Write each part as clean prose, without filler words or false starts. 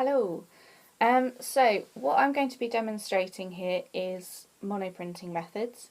Hello. So what I'm going to be demonstrating here is monoprinting methods,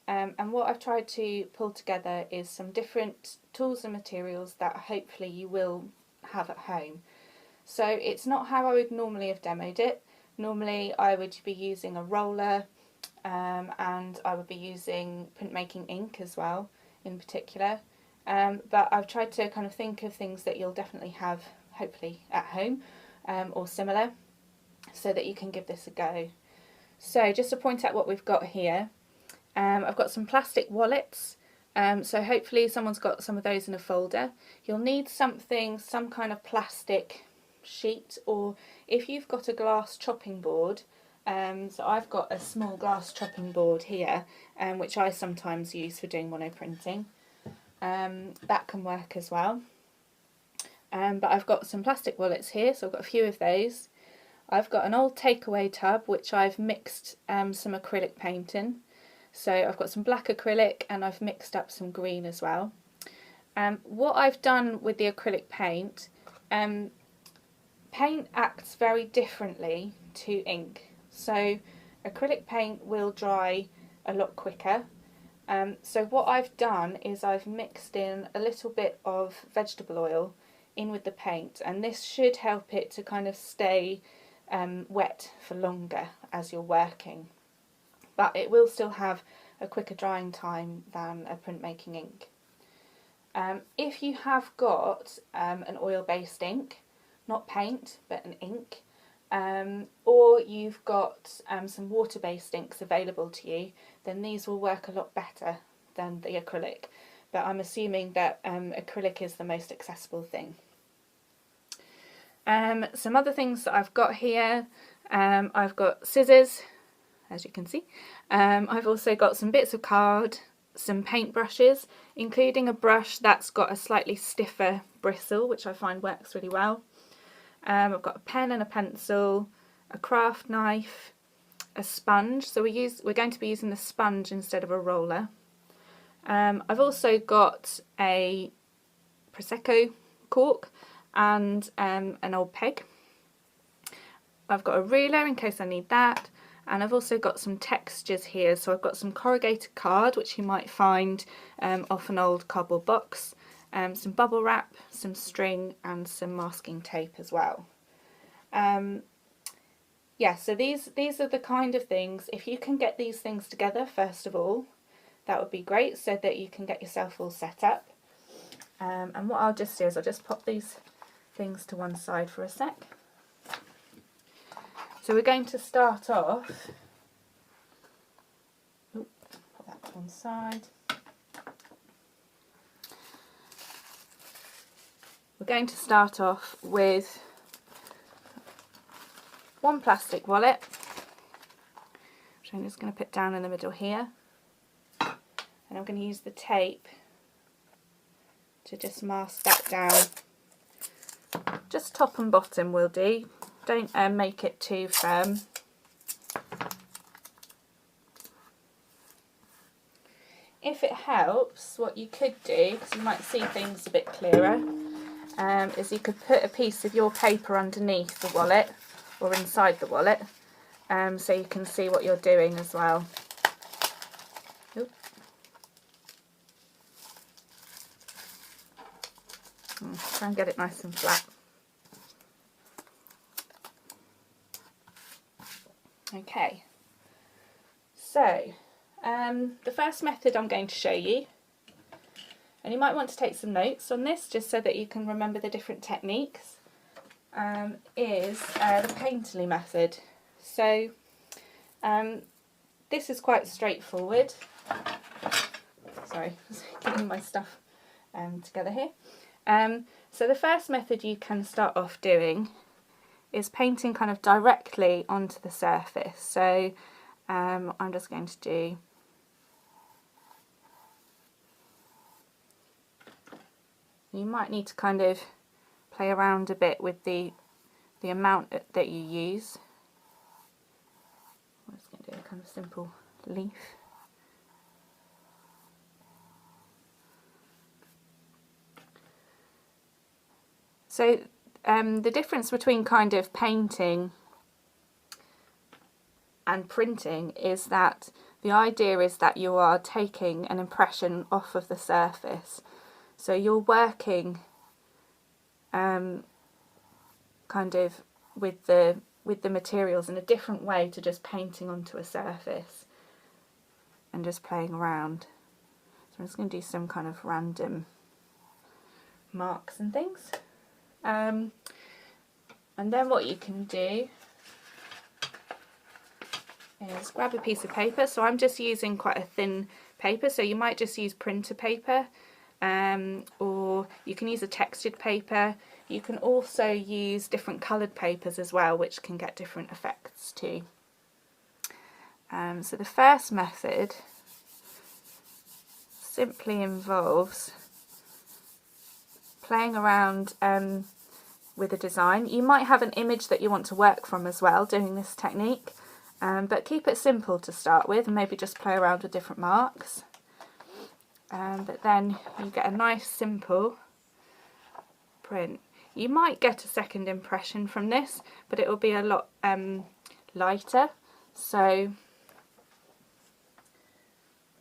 and what I've tried to pull together is some different tools and materials that hopefully you will have at home. So it's not how I would normally have demoed it. Normally I would be using a roller, and I would be using printmaking ink as well in particular, but I've tried to kind of think of things that you'll definitely have hopefully at home, or similar, so that you can give this a go. So just to point out what we've got here, I've got some plastic wallets, so hopefully someone's got some of those in a folder. You'll need something, some kind of plastic sheet, or if you've got a glass chopping board, so I've got a small glass chopping board here, which I sometimes use for doing monoprinting. That can work as well. But I've got some plastic wallets here, so I've got a few of those. I've got an old takeaway tub which I've mixed some acrylic paint in. So I've got some black acrylic and I've mixed up some green as well. What I've done with the acrylic paint, paint acts very differently to ink. So acrylic paint will dry a lot quicker. So what I've done is I've mixed in a little bit of vegetable oil in with the paint, and this should help it to kind of stay wet for longer as you're working, but it will still have a quicker drying time than a printmaking ink. If you have got an oil-based ink, not paint but an ink, or you've got some water-based inks available to you, then these will work a lot better than the acrylic, but I'm assuming that acrylic is the most accessible thing. Some other things that I've got here, I've got scissors, as you can see. I've also got some bits of card, some paint brushes, including a brush that's got a slightly stiffer bristle, which I find works really well. I've got a pen and a pencil, a craft knife, a sponge, so we're going to be using the sponge instead of a roller. I've also got a Prosecco cork and an old peg. I've got a ruler in case I need that, and I've also got some textures here. So I've got some corrugated card, which you might find off an old cardboard box, some bubble wrap, some string and some masking tape as well. Yeah, so these are the kind of things, if you can get these things together first of all, that would be great, so that you can get yourself all set up. And what I'll just do is I'll just pop these things to one side for a sec. So we're going to start off, put that to one side. We're going to start off with one plastic wallet, which I'm just going to put down in the middle here, and I'm going to use the tape to just mask that down. Just top and bottom will do, don't make it too firm. If it helps, what you could do, because you might see things a bit clearer, is you could put a piece of your paper underneath the wallet or inside the wallet, so you can see what you're doing as well. Oop. Try and get it nice and flat. Okay, so the first method I'm going to show you, and you might want to take some notes on this just so that you can remember the different techniques, is the painterly method. So this is quite straightforward. Sorry, getting my stuff together here. So the first method you can start off doing is painting kind of directly onto the surface. So I'm just going to do you might need to kind of play around a bit with the amount that you use. I'm just going to do a kind of simple leaf. So the difference between kind of painting and printing is that the idea is that you are taking an impression off of the surface. So you're working kind of with the materials in a different way to just painting onto a surface and just playing around. So I'm just going to do some kind of random marks and things. And then what you can do is grab a piece of paper. So I'm just using quite a thin paper, so you might just use printer paper, or you can use a textured paper. You can also use different coloured papers as well, which can get different effects too. So the first method simply involves playing around with a design. You might have an image that you want to work from as well doing this technique, but keep it simple to start with and maybe just play around with different marks. But then you get a nice simple print. You might get a second impression from this, but it will be a lot lighter. So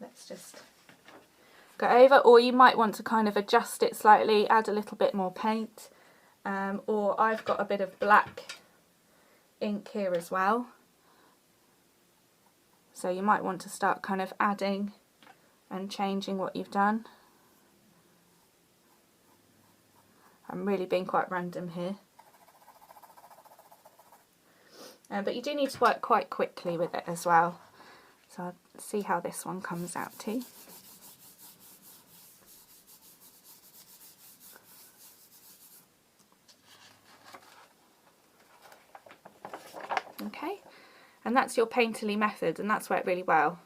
let's just go over, or you might want to kind of adjust it slightly, add a little bit more paint, or I've got a bit of black ink here as well, so you might want to start kind of adding and changing what you've done. I'm really being quite random here, but you do need to work quite quickly with it as well. So I'll see how this one comes out too. Okay, and that's your painterly method, and that's worked really well.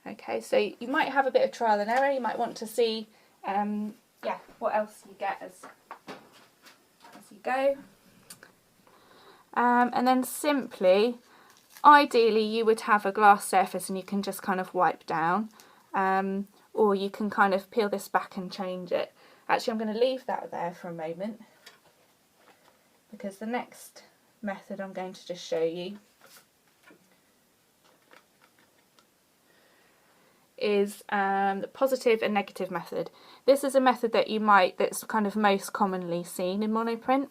Okay, so you might have a bit of trial and error. You might want to see yeah, what else you get as you go. And then simply, ideally you would have a glass surface and you can just kind of wipe down, or you can kind of peel this back and change it. Actually, I'm going to leave that there for a moment, because the next method I'm going to just show you is the positive and negative method. This is a method that that's kind of most commonly seen in monoprint.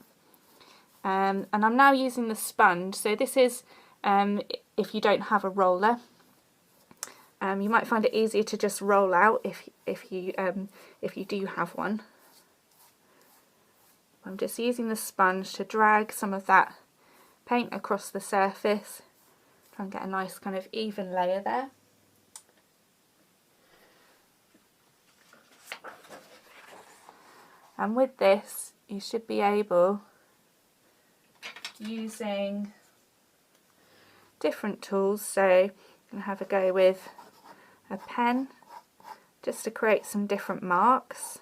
And I'm now using the sponge. So this is if you don't have a roller. You might find it easier to just roll out if you do have one. I'm just using the sponge to drag some of that paint across the surface, try and get a nice kind of even layer there. And with this, you should be able, using different tools, so I'm going to have a go with a pen just to create some different marks.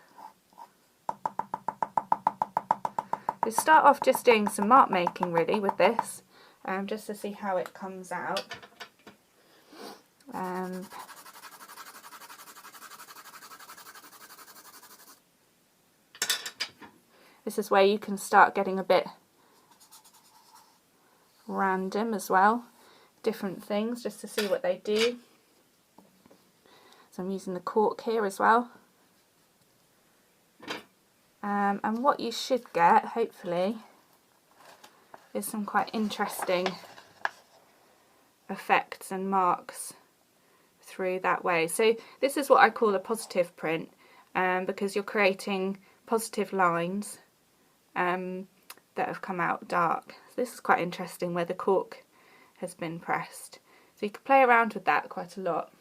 We start off just doing some mark making really with this, just to see how it comes out. This is where you can start getting a bit random as well, different things, just to see what they do. So I'm using the cork here as well. And what you should get, hopefully, is some quite interesting effects and marks through that way. So this is what I call a positive print, because you're creating positive lines that have come out dark. So this is quite interesting where the cork has been pressed. So you can play around with that quite a lot.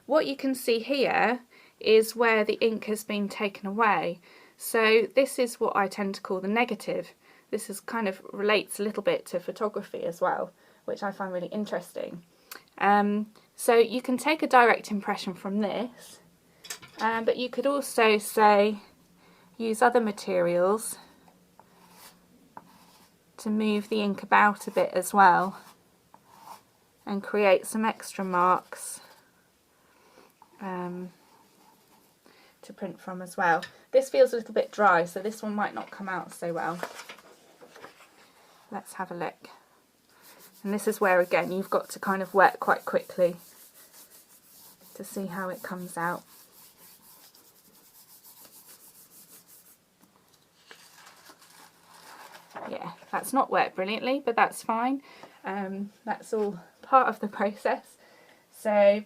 What you can see here is where the ink has been taken away. So this is what I tend to call the negative. This is kind of relates a little bit to photography as well, which I find really interesting. So you can take a direct impression from this, but you could also, say, use other materials to move the ink about a bit as well and create some extra marks to to print from as well. This feels a little bit dry, so this one might not come out so well. Let's have a look. And this is where, again, you've got to kind of work quite quickly to see how it comes out. Yeah, that's not worked brilliantly, but that's fine. That's all part of the process. So I'm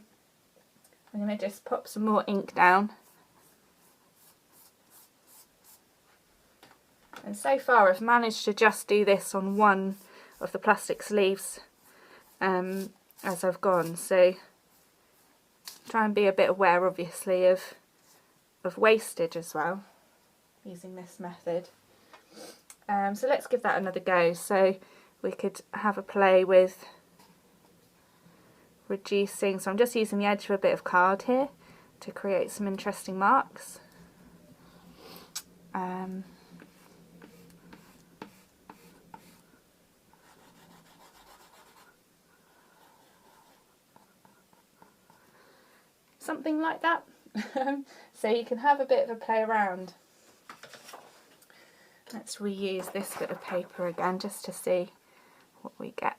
going to just pop some more ink down. And so far I've managed to just do this on one of the plastic sleeves as I've gone. So try and be a bit aware, obviously, of wastage as well, using this method. So let's give that another go. So we could have a play with reducing, so I'm just using the edge of a bit of card here to create some interesting marks. Something like that. So you can have a bit of a play around. Let's reuse this bit of paper again just to see what we get.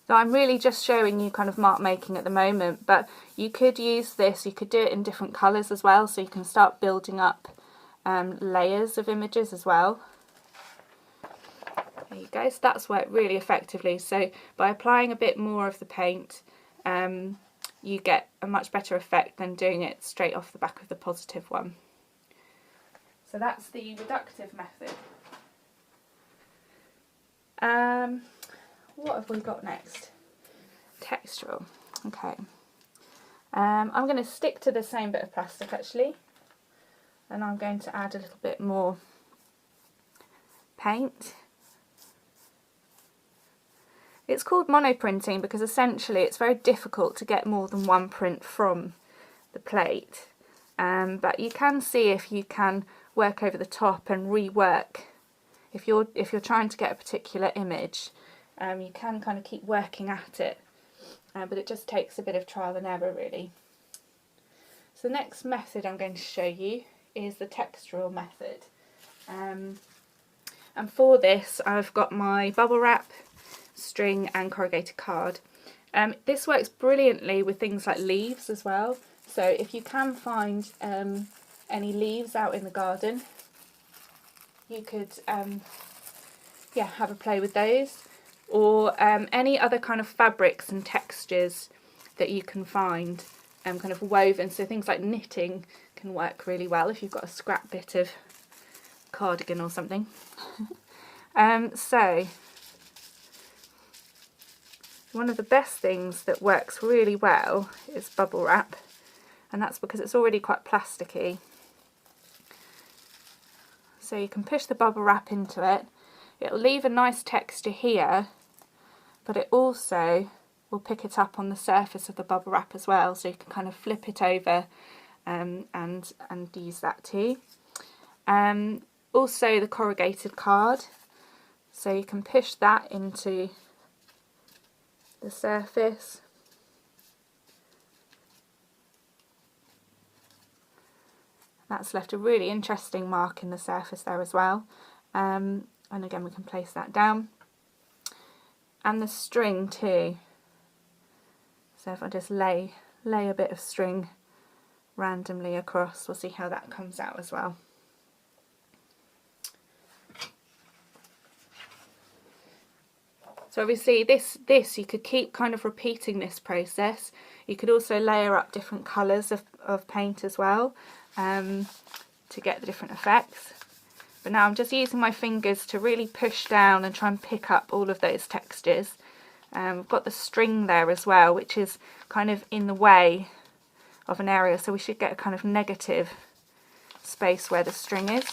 So I'm really just showing you kind of mark making at the moment, but you could use this, you could do it in different colours as well, so you can start building up layers of images as well. There you go, so that's worked really effectively. So by applying a bit more of the paint, you get a much better effect than doing it straight off the back of the positive one. So that's the reductive method. What have we got next? Textural. Okay. I'm going to stick to the same bit of plastic actually, and I'm going to add a little bit more paint. It's called monoprinting because essentially it's very difficult to get more than one print from the plate, but you can see if you can work over the top and rework. If you're trying to get a particular image, you can kind of keep working at it, but it just takes a bit of trial and error really. So the next method I'm going to show you is the textural method, and for this I've got my bubble wrap, string and corrugated card. This works brilliantly with things like leaves as well, so if you can find any leaves out in the garden, you could yeah, have a play with those, or any other kind of fabrics and textures that you can find kind of woven, so things like knitting can work really well if you've got a scrap bit of cardigan or something. So one of the best things that works really well is bubble wrap, and that's because it's already quite plasticky. So you can push the bubble wrap into it. It'll leave a nice texture here, but it also will pick it up on the surface of the bubble wrap as well, so you can kind of flip it over and use that too. Also the corrugated card, so you can push that into the surface. That's left a really interesting mark in the surface there as well, and again we can place that down. And the string too, so if I just lay a bit of string randomly across, we'll see how that comes out as well. So obviously this you could keep kind of repeating this process. You could also layer up different colours of paint as well to get the different effects. But now I'm just using my fingers to really push down and try and pick up all of those textures. We've got the string there as well, which is kind of in the way of an area, so we should get a kind of negative space where the string is.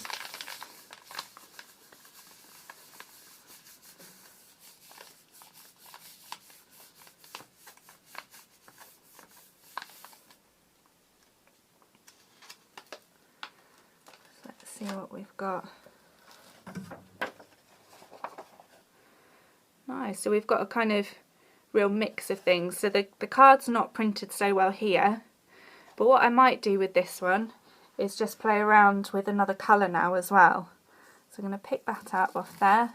See what we've got. Nice, so we've got a kind of real mix of things. So the card's not printed so well here, but what I might do with this one is just play around with another colour now as well. So I'm going to pick that up off there.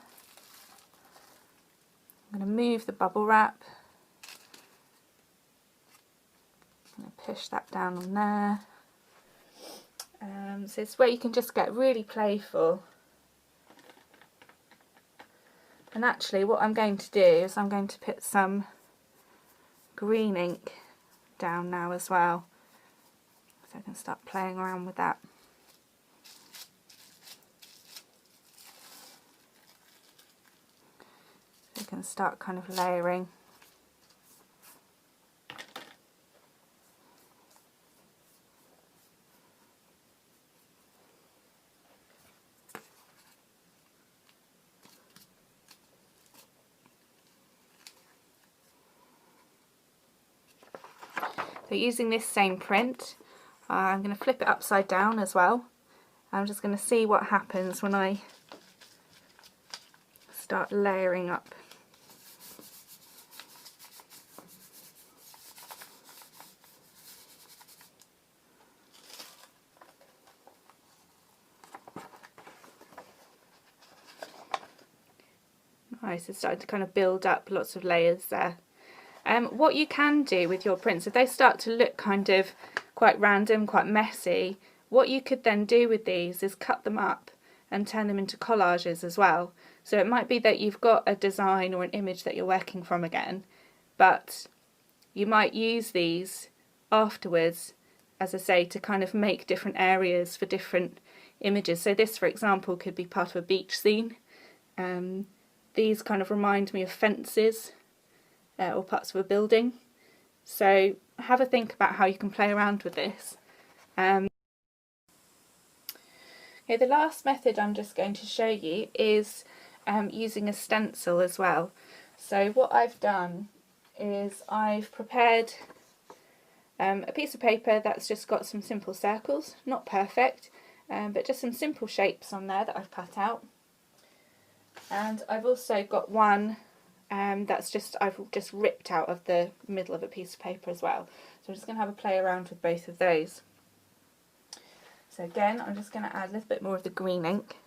I'm going to move the bubble wrap. I'm going to push that down on there. So it's where you can just get really playful. And actually what I'm going to do is I'm going to put some green ink down now as well, so I can start playing around with that. So you can start kind of layering. So using this same print, I'm going to flip it upside down as well. I'm just going to see what happens when I start layering up. Nice, it's starting to kind of build up lots of layers there. What you can do with your prints, if they start to look kind of quite random, quite messy, what you could then do with these is cut them up and turn them into collages as well. So it might be that you've got a design or an image that you're working from again, but you might use these afterwards, as I say, to kind of make different areas for different images. So this, for example, could be part of a beach scene. These kind of remind me of fences. Or parts of a building. So have a think about how you can play around with this. Okay, the last method I'm just going to show you is using a stencil as well. So what I've done is I've prepared a piece of paper that's just got some simple circles, not perfect, but just some simple shapes on there that I've cut out. And I've also got one I've just ripped out of the middle of a piece of paper as well. So I'm just going to have a play around with both of those. So again, I'm just going to add a little bit more of the green ink.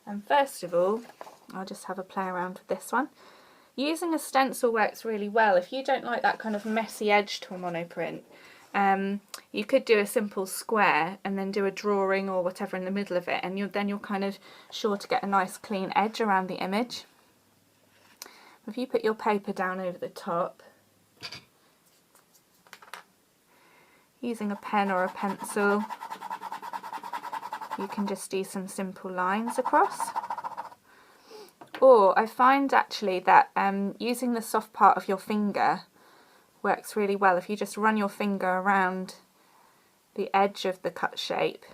And first of all, I'll just have a play around with this one. Using a stencil works really well. If you don't like that kind of messy edge to a monoprint, you could do a simple square and then do a drawing or whatever in the middle of it, and then you're kind of sure to get a nice clean edge around the image. If you put your paper down over the top, using a pen or a pencil, you can just do some simple lines across. Or I find actually that using the soft part of your finger works really well. If you just run your finger around the edge of the cut shape,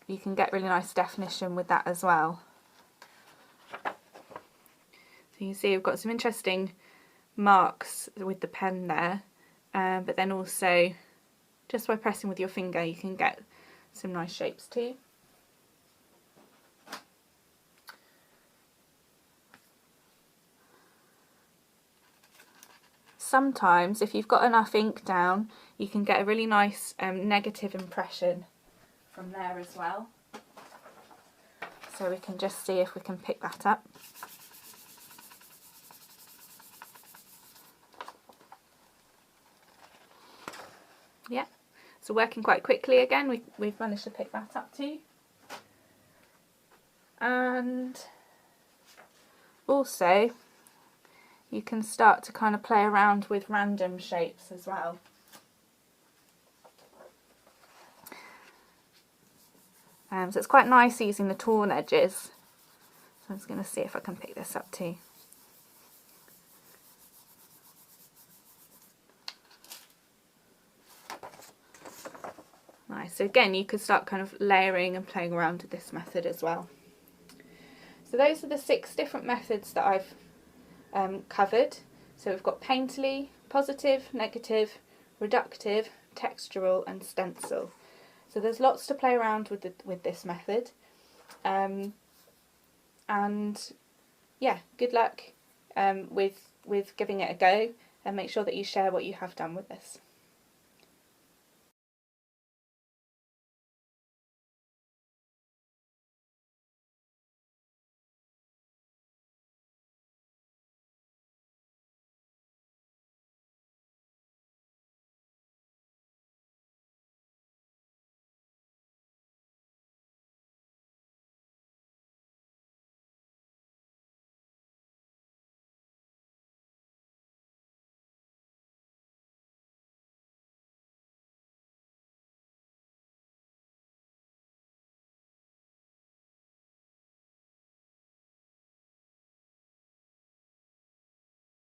you can get really nice definition with that as well. So you can see we've got some interesting marks with the pen there, but then also just by pressing with your finger you can get some nice shapes too. Sometimes if you've got enough ink down, you can get a really nice negative impression from there as well. So we can just see if we can pick that up. Yeah, so working quite quickly again, we've managed to pick that up too. And also you can start to kind of play around with random shapes as well. So it's quite nice using the torn edges. So I'm just going to see if I can pick this up too. Nice. So again, you could start kind of layering and playing around with this method as well. So those are the 6 different methods that I've covered. So we've got painterly, positive, negative, reductive, textural and stencil. So there's lots to play around with this method. And yeah, good luck with giving it a go, and make sure that you share what you have done with this.